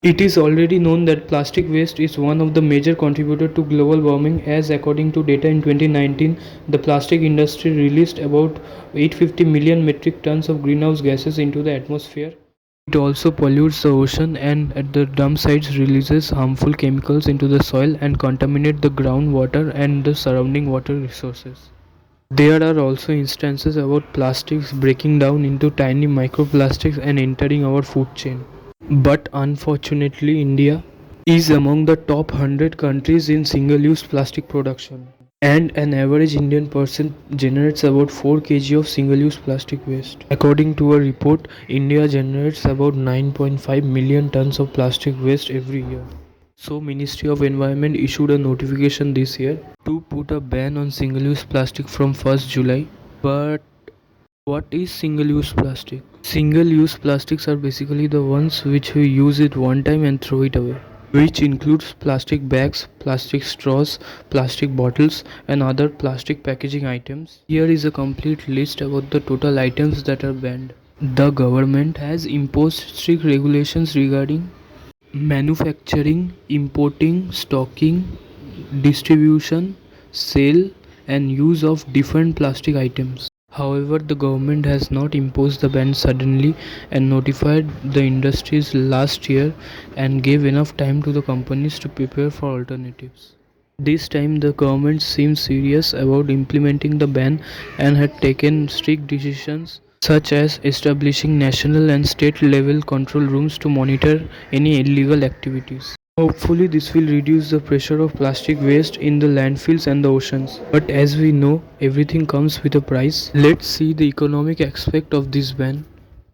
It is already known that plastic waste is one of the major contributors to global warming, as according to data in 2019, the plastic industry released about 850 million metric tons of greenhouse gases into the atmosphere. It also pollutes the ocean and at the dump sites releases harmful chemicals into the soil and contaminate the groundwater and the surrounding water resources. There are also instances about plastics breaking down into tiny microplastics and entering our food chain. But unfortunately, India is among the top 100 countries in single use plastic production. And an average Indian person generates about 4 kg of single use plastic waste. According to a report, India generates about 9.5 million tons of plastic waste every year. So Ministry of Environment issued a notification this year to put a ban on single use plastic from 1st July. But what is single use plastic? Single use plastics are basically the ones which we use it one time and throw it away, which includes plastic bags, plastic straws, plastic bottles, and other plastic packaging items. Here is a complete list about the total items that are banned. The government has imposed strict regulations regarding manufacturing, importing, stocking, distribution, sale, and use of different plastic items. However, the government has not imposed the ban suddenly and notified the industries last year and gave enough time to the companies to prepare for alternatives. This time, the government seemed serious about implementing the ban and had taken strict decisions such as establishing national and state level control rooms to monitor any illegal activities. Hopefully, this will reduce the pressure of plastic waste in the landfills and the oceans. But as we know, everything comes with a price. Let's see the economic aspect of this ban.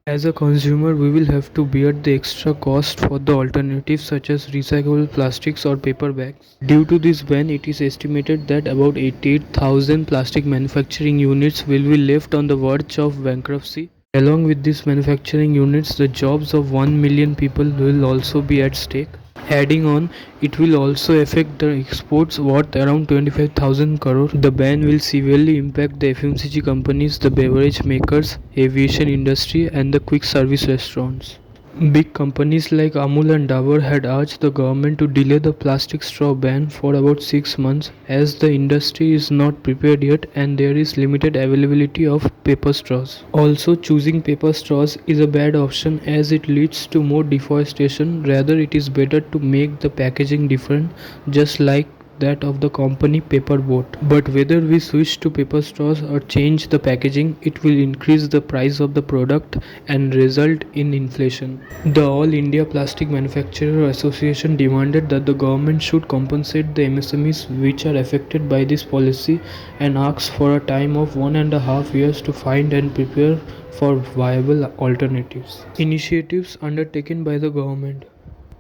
As a consumer, we will have to bear the extra cost for the alternatives such as recyclable plastics or paper bags. Due to this ban, it is estimated that about 88,000 plastic manufacturing units will be left on the verge of bankruptcy. Along with these manufacturing units, the jobs of 1 million people will also be at stake. Adding on, it will also affect the exports worth around 25,000 crore. The ban will severely impact the FMCG companies, the beverage makers, aviation industry, and the quick service restaurants. Big companies like Amul and Dabur had urged the government to delay the plastic straw ban for about 6 months as the industry is not prepared yet and there is limited availability of paper straws. Also, choosing paper straws is a bad option as it leads to more deforestation. Rather, it is better to make the packaging different, just like that of the company paper boat. But whether we switch to paper straws or change the packaging, it will increase the price of the product and result in inflation. The All India Plastic Manufacturer Association demanded that the government should compensate the MSMEs which are affected by this policy and asked for a time of 1.5 years to find and prepare for viable alternatives. Initiatives undertaken by the government.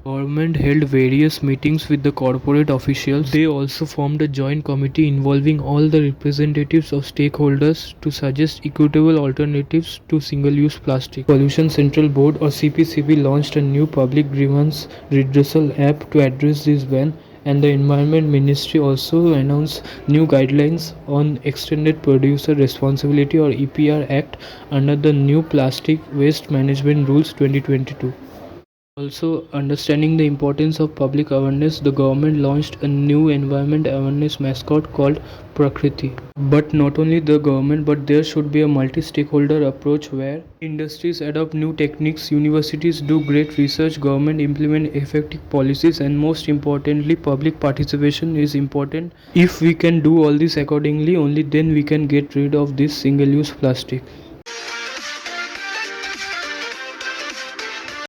Government held various meetings with the corporate officials. They also formed a joint committee involving all the representatives of stakeholders to suggest equitable alternatives to single-use plastic. Pollution Central Board or CPCB launched a new public grievance redressal app to address this ban, and the Environment Ministry also announced new guidelines on Extended Producer Responsibility or EPR Act under the new Plastic Waste Management Rules 2022. Also, understanding the importance of public awareness, the government launched a new environment awareness mascot called Prakriti. But not only the government, but there should be a multi-stakeholder approach where industries adopt new techniques, universities do great research, government implement effective policies, and most importantly, public participation is important. If we can do all this accordingly, only then we can get rid of this single-use plastic.